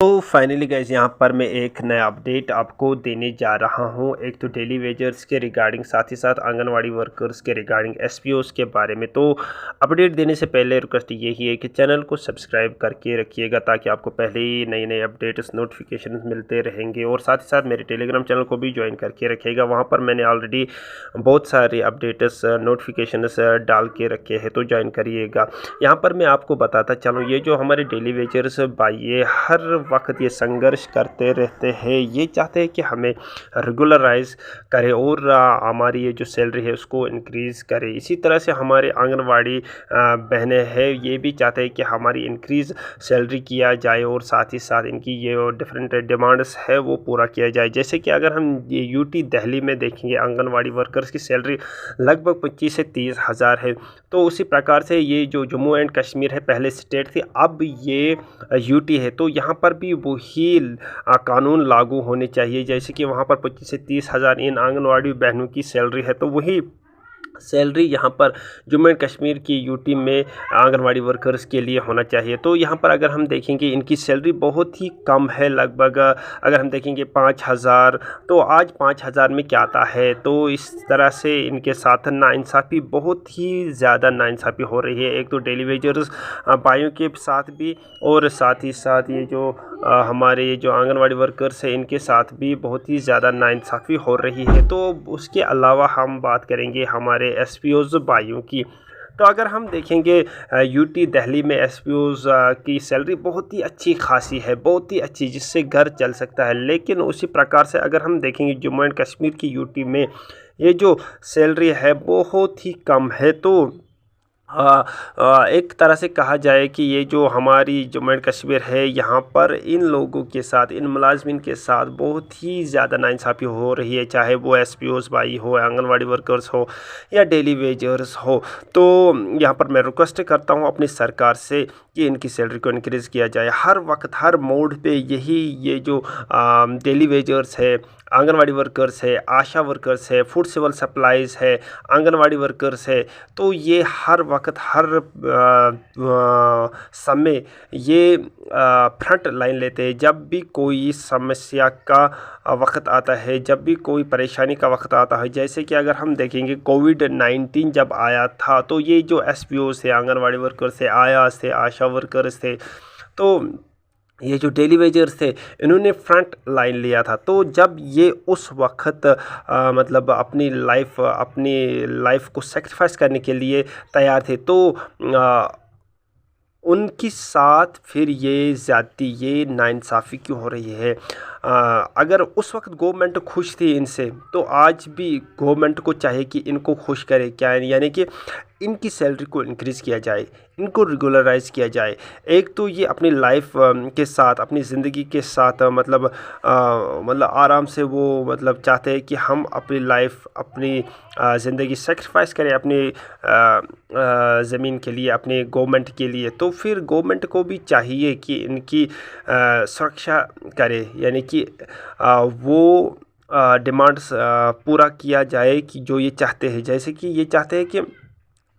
तो finally guys यहाँ पर मैं एक नया अपडेट आपको देने जा रहा हूँ। एक तो डेली वेजर्स के रिगार्डिंग, साथ ही साथ आंगनवाड़ी वर्कर्स के रिगार्डिंग, एसपीओस के बारे में। तो अपडेट देने से पहले रिक्वेस्ट यही है कि चैनल को सब्सक्राइब करके रखिएगा ताकि आपको पहले ही नए नए अपडेट्स नोटिफिकेशन मिलते रहेंगे। और साथ ही साथ मेरे टेलीग्राम चैनल को भी ज्वाइन करके रखिएगा, वहाँ पर मैंने ऑलरेडी बहुत सारे अपडेट्स नोटिफिकेशन डाल के रखे हैं, तो ज्वाइन करिएगा। यहाँ पर मैं आपको बताता चलूँ, ये जो हमारे डेली वेजर्स भाई ये हर वक्त ये संघर्ष करते रहते हैं। ये चाहते हैं कि हमें रेगुलराइज करे और हमारी ये जो सैलरी है उसको इंक्रीज़ करे। इसी तरह से हमारे आंगनवाड़ी बहनें हैं, ये भी चाहते हैं कि हमारी इंक्रीज़ सैलरी किया जाए और साथ ही साथ इनकी ये डिफरेंट डिमांड्स है वो पूरा किया जाए। जैसे कि अगर हम ये यूटी दिल्ली में देखेंगे, आंगनवाड़ी वर्कर्स की सैलरी लगभग 25 से 30 हज़ार है। तो उसी प्रकार से ये जो जम्मू एंड कश्मीर है, पहले स्टेट थी, अब ये यूटी है, तो यहाँ पर भी वही कानून लागू होने चाहिए। जैसे कि वहाँ पर 25 से 30 हज़ार इन आंगनवाड़ी बहनों की सैलरी है, तो वही सैलरी यहाँ पर जम्मू एंड कश्मीर की यूटी में आंगनवाड़ी वर्कर्स के लिए होना चाहिए। तो यहाँ पर अगर हम देखेंगे इनकी सैलरी बहुत ही कम है, लगभग अगर हम देखेंगे 5,000, तो आज 5,000 में क्या आता है। तो इस तरह से इनके साथ नाइंसाफ़ी, बहुत ही ज़्यादा नाइंसाफ़ी हो रही है। एक तो डेली वेजर्स भाइयों के साथ भी, और साथ ही साथ ये जो हमारे जो आंगनवाड़ी वर्कर्स हैं इनके साथ भी बहुत ही ज़्यादा नाइंसाफ़ी हो रही है। तो उसके अलावा हम बात करेंगे हमारे एसपीओज़ भाइयों की। तो अगर हम देखेंगे यूटी दिल्ली में एसपीओज़ की सैलरी बहुत ही अच्छी खासी है, बहुत ही अच्छी, जिससे घर चल सकता है। लेकिन उसी प्रकार से अगर हम देखेंगे जम्मू एंड कश्मीर की यूटी में ये जो सैलरी है बहुत ही कम है। तो एक तरह से कहा जाए कि ये जो हमारी जम्मू एंड कश्मीर है, यहाँ पर इन लोगों के साथ, इन मुलाजमिन के साथ बहुत ही ज़्यादा नाइंसाफ़ी हो रही है, चाहे वो एसपीओज़ भाई हो, आंगनवाड़ी वर्कर्स हो या डेली वेजर्स हो। तो यहाँ पर मैं रिक्वेस्ट करता हूँ अपनी सरकार से कि इनकी सैलरी को इंक्रीज़ किया जाए। हर वक्त हर मोड पे यही ये जो डेली वेजर्स है, आंगनवाड़ी वर्कर्स है, आशा वर्कर्स है, फूड सिविल सप्लाईज़ है, आंगनवाड़ी वर्कर्स है, तो ये हर वक्त हर समय ये फ्रंट लाइन लेते हैं। जब भी कोई समस्या का वक्त आता है, जब भी कोई परेशानी का वक्त आता है, जैसे कि अगर हम देखेंगे कोविड-19 जब आया था, तो ये जो एसपीओ थे, आंगनवाड़ी वर्कर्स थे, आयास थे, आशा वर्कर्स थे, तो ये जो डेली वेजर्स थे, इन्होंने फ्रंट लाइन लिया था। तो जब ये उस वक्त मतलब अपनी लाइफ को सेक्रीफाइस करने के लिए तैयार थे, तो उनके साथ फिर ये ज़्यादती, ये नाइंसाफ़ी क्यों हो रही है। अगर उस वक्त गवर्नमेंट खुश थी इनसे, तो आज भी गवर्नमेंट को चाहिए कि इनको खुश करे, क्या यानी कि इनकी सैलरी को इंक्रीज़ किया जाए, इनको रेगुलराइज किया जाए। एक तो ये अपनी लाइफ के साथ, अपनी ज़िंदगी के साथ मतलब आराम से वो मतलब चाहते हैं कि हम अपनी लाइफ, अपनी ज़िंदगी सेक्रीफाइस करें अपनी ज़मीन के लिए, अपने गवर्नमेंट के लिए। तो फिर गवर्नमेंट को भी चाहिए कि इनकी सुरक्षा करे, यानी कि वो डिमांड्स पूरा किया जाए कि जो ये चाहते हैं। जैसे कि ये चाहते हैं कि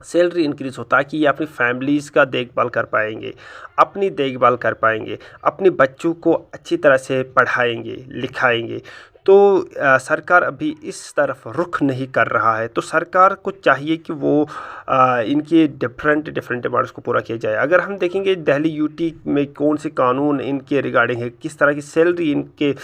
सैलरी इंक्रीज़ हो ताकि ये अपनी फैमिलीज़ का देखभाल कर पाएंगे, अपनी देखभाल कर पाएंगे, अपने बच्चों को अच्छी तरह से पढ़ाएंगे, लिखाएंगे। तो सरकार अभी इस तरफ रुख नहीं कर रहा है। तो सरकार को चाहिए कि वो इनके डिफरेंट डिमांड्स को पूरा किया जाए। अगर हम देखेंगे दिल्ली यूटी में कौन से कानून इनके रिगार्डिंग है, किस तरह की सैलरी इनके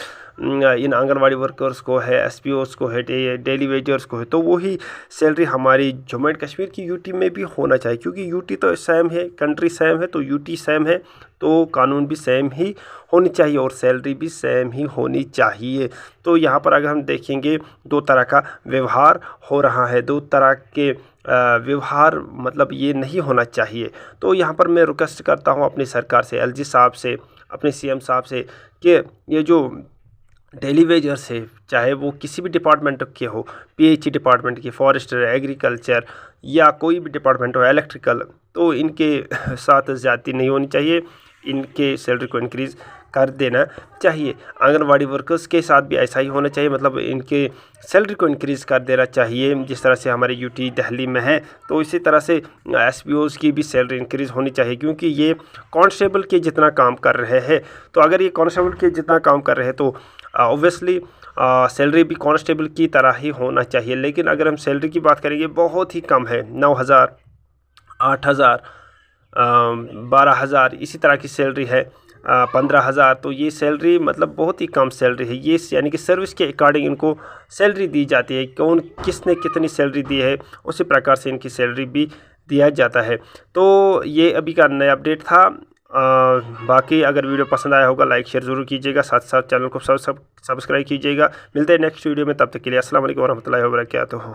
इन आंगनवाड़ी वर्कर्स को है, एसपीओज़ को है, डेली वेजर्स को है, तो वही सैलरी हमारी जम्मू एंड कश्मीर की यूटी में भी होना चाहिए। क्योंकि यूटी तो सेम है, कंट्री सेम है, तो यूटी सेम है, तो कानून भी सेम ही होनी चाहिए और सैलरी भी सेम ही होनी चाहिए। तो यहाँ पर अगर हम देखेंगे दो तरह का व्यवहार हो रहा है, दो तरह के व्यवहार मतलब ये नहीं होना चाहिए। तो यहाँ पर मैं रिक्वेस्ट करता हूँ अपनी सरकार से, एलजी साहब से, अपने सीएम साहब से, कि ये जो डेली वेजर्स है, चाहे वो किसी भी डिपार्टमेंट के हो, पीएचई डिपार्टमेंट की, फॉरेस्टर, एग्रीकल्चर या कोई भी डिपार्टमेंट हो, इलेक्ट्रिकल, तो इनके साथ ज़्यादती नहीं होनी चाहिए। इनके सैलरी को इंक्रीज़ कर देना चाहिए। आंगनवाड़ी वर्कर्स के साथ भी ऐसा ही होना चाहिए, मतलब इनके सैलरी को इंक्रीज़ कर देना चाहिए जिस तरह से हमारे यूटी दिल्ली में है। तो इसी तरह से एसपीओज़ की भी सैलरी इंक्रीज़ होनी चाहिए, क्योंकि ये कांस्टेबल के जितना काम कर रहे हैं। तो अगर ये कांस्टेबल के जितना काम कर रहे हैं तो ऑब्वियसली सैलरी भी कांस्टेबल की तरह ही होना चाहिए। लेकिन अगर हम सैलरी की बात करेंगे बहुत ही कम है, 9,000, 8,000, 12,000 इसी तरह की सैलरी है, 15,000। तो ये सैलरी मतलब बहुत ही कम सैलरी है। ये यानी कि सर्विस के अकॉर्डिंग इनको सैलरी दी जाती है, कौन किसने कितनी सैलरी दी है उसी प्रकार से इनकी सैलरी भी दिया जाता है। तो ये अभी का नया अपडेट था। बाकी अगर वीडियो पसंद आया होगा लाइक शेयर ज़रूर कीजिएगा, साथ साथ चैनल को सब्सक्राइब कीजिएगा। मिलते हैं नेक्स्ट वीडियो में, तब तक के लिए अस्सलाम वालेकुम वरहमतुल्लाहि वबरकातुहू।